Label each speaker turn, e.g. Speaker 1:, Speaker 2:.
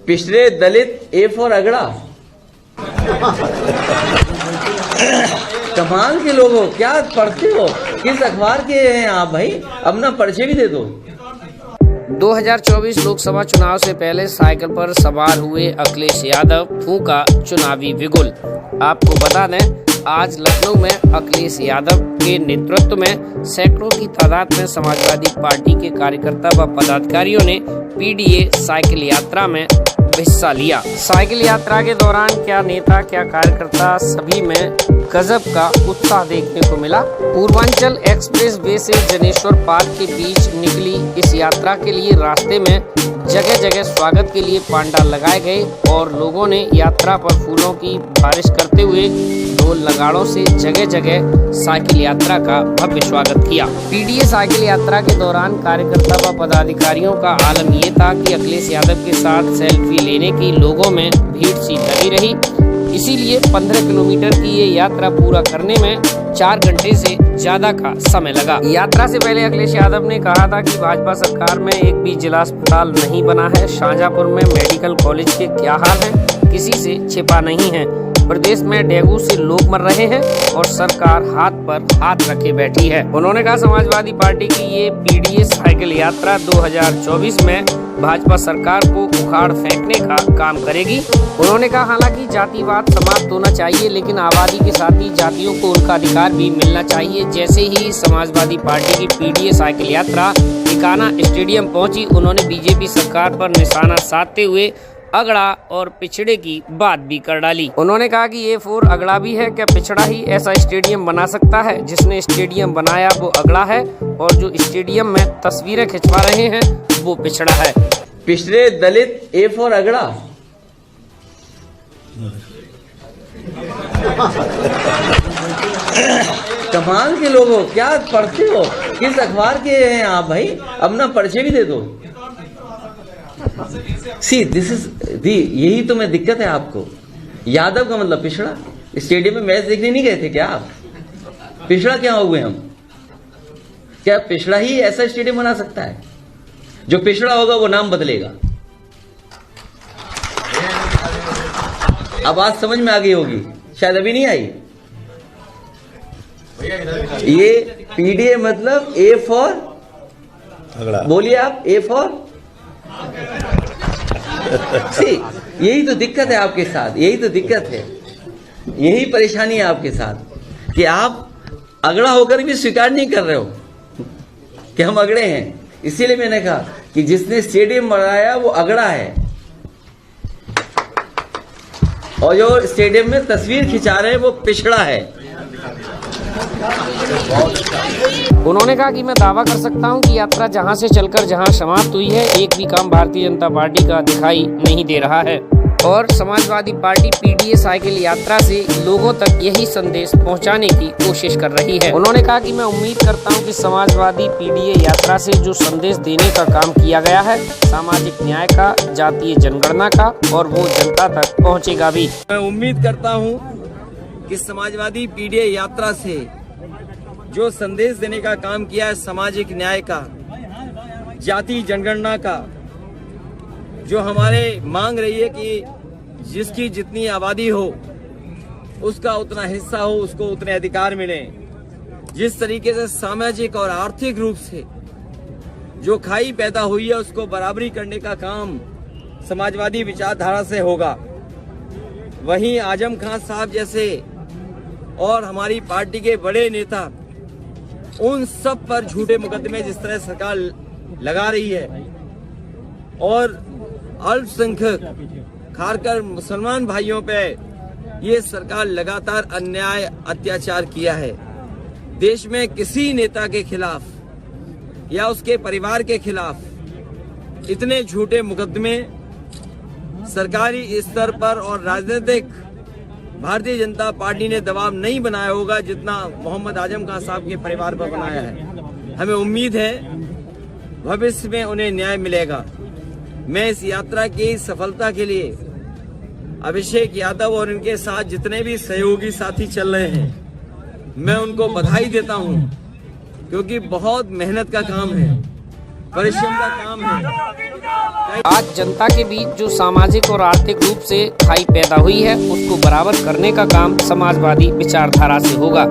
Speaker 1: पिछड़े दलित A for अगड़ा। कमाल के लोग हो, क्या पढ़ते हो, किस अखबार के हैं आप भाई? अपना परिचय भी दे दो।
Speaker 2: 2024 लोकसभा चुनाव से पहले साइकिल पर सवार हुए अखिलेश यादव फूंका चुनावी बिगुल। आपको बता दें, आज लखनऊ में अखिलेश यादव के नेतृत्व में सैकड़ों की तादाद में समाजवादी पार्टी के कार्यकर्ता व पदाधिकारियों ने पीडीए साइकिल यात्रा में हिस्सा लिया। साइकिल यात्रा के दौरान क्या नेता क्या कार्यकर्ता सभी में गजब का उत्साह देखने को मिला। पूर्वांचल एक्सप्रेस वे से जनेश्वर पार्क के बीच निकली इस यात्रा के लिए रास्ते में जगह जगह स्वागत के लिए पांडाल लगाए गए और लोगों ने यात्रा पर फूलों की बारिश करते हुए ढोल नगाड़ों से जगह जगह साइकिल यात्रा का भव्य स्वागत किया। पीडीए साइकिल यात्रा के दौरान कार्यकर्ता व पदाधिकारियों का आलम ये था कि अखिलेश यादव के साथ सेल्फी लेने की लोगों में भीड़ सी लगी रही। इसीलिए 15 किलोमीटर की ये यात्रा पूरा करने में 4 घंटे से ज्यादा का समय लगा। यात्रा से पहले अखिलेश यादव ने कहा था कि भाजपा सरकार में एक भी जिला अस्पताल नहीं बना है। शाहजहांपुर में मेडिकल कॉलेज के क्या हाल है, किसी से छिपा नहीं है। प्रदेश में डेंगू से लोग मर रहे हैं और सरकार हाथ पर हाथ रखे बैठी है। उन्होंने कहा समाजवादी पार्टी की ये पीडीए साइकिल यात्रा 2024 में भाजपा सरकार को उखाड़ फेंकने का काम करेगी। उन्होंने कहा हालांकि जातिवाद समाप्त होना चाहिए, लेकिन आबादी के साथ ही जातियों को उनका अधिकार भी मिलना चाहिए। जैसे ही समाजवादी पार्टी की पीडीए साइकिल यात्रा टिकाना स्टेडियम पहुंची, उन्होंने बीजेपी सरकार पर निशाना साधते हुए अगड़ा और पिछड़े की बात भी कर डाली। उन्होंने कहा कि ये फोर अगड़ा भी है, क्या पिछड़ा ही ऐसा स्टेडियम बना सकता है? जिसने स्टेडियम बनाया वो अगड़ा है और जो स्टेडियम में तस्वीरें खिंचवा रहे हैं वो पिछड़ा है।
Speaker 1: पिछड़े दलित ए फॉर अगड़ा। कमाल के लोग हो, क्या पढ़ते हो, किस अखबार के हैं आप भाई? अपना परिचय भी दे दो। सी दिस इज यही तो मैं दिक्कत है आपको। यादव का मतलब पिछड़ा। स्टेडियम में मैच देखने नहीं गए थे क्या आप? पिछड़ा क्या हो गए हम? क्या पिछड़ा ही ऐसा स्टेडियम बना सकता है? जो पिछड़ा होगा वो नाम बदलेगा। अब बात समझ में आ गई होगी, शायद अभी नहीं आई। ये पीडीए मतलब ए फॉर अगड़ा। बोलिए आप, ए फॉर सी। यही तो दिक्कत है आपके साथ, यही तो दिक्कत है, यही परेशानी है आपके साथ कि आप अगड़ा होकर भी स्वीकार नहीं कर रहे हो कि हम अगड़े हैं। इसीलिए मैंने कहा कि जिसने स्टेडियम बनाया वो अगड़ा है और जो स्टेडियम में तस्वीर खिंचा रहे हैं वो पिछड़ा है।
Speaker 2: उन्होंने कहा कि मैं दावा कर सकता हूं कि यात्रा जहां से चलकर जहां समाप्त हुई है, एक भी काम भारतीय जनता पार्टी का दिखाई नहीं दे रहा है और समाजवादी पार्टी पीडीए साइकिल यात्रा से लोगों तक यही संदेश पहुंचाने की कोशिश कर रही है। उन्होंने कहा कि मैं उम्मीद करता हूं कि समाजवादी पीडीए यात्रा से जो संदेश देने का काम किया गया है, सामाजिक न्याय का, जातीय जनगणना का, और वो जनता तक पहुँचेगा भी।
Speaker 1: मैं उम्मीद करता हूँ कि समाजवादी पीडीए यात्रा से जो संदेश देने का काम किया है, सामाजिक न्याय का, जाति जनगणना का, जो हमारे मांग रही है कि जिसकी जितनी आबादी हो उसका उतना हिस्सा हो, उसको उतने अधिकार मिले। जिस तरीके से सामाजिक और आर्थिक रूप से जो खाई पैदा हुई है उसको बराबरी करने का काम समाजवादी विचारधारा से होगा। वहीं आजम खान साहब जैसे और हमारी पार्टी के बड़े नेता उन सब पर झूठे मुकदमे जिस तरह सरकार लगा रही है और अल्पसंख्यक खासकर मुसलमान भाइयों पे ये सरकार लगातार अन्याय अत्याचार किया है। देश में किसी नेता के खिलाफ या उसके परिवार के खिलाफ इतने झूठे मुकदमे सरकारी स्तर पर और राजनीतिक भारतीय जनता पार्टी ने दबाव नहीं बनाया होगा जितना मोहम्मद आजम खान साहब के परिवार पर बनाया है। हमें उम्मीद है भविष्य में उन्हें न्याय मिलेगा। मैं इस यात्रा की सफलता के लिए अभिषेक यादव और इनके साथ जितने भी सहयोगी साथी चल रहे हैं, मैं उनको बधाई देता हूं, क्योंकि बहुत मेहनत का काम है, परिश्रम का काम है।
Speaker 2: आज जनता के बीच जो सामाजिक और आर्थिक रूप से खाई पैदा हुई है उसको बराबर करने का काम समाजवादी विचारधारा से होगा।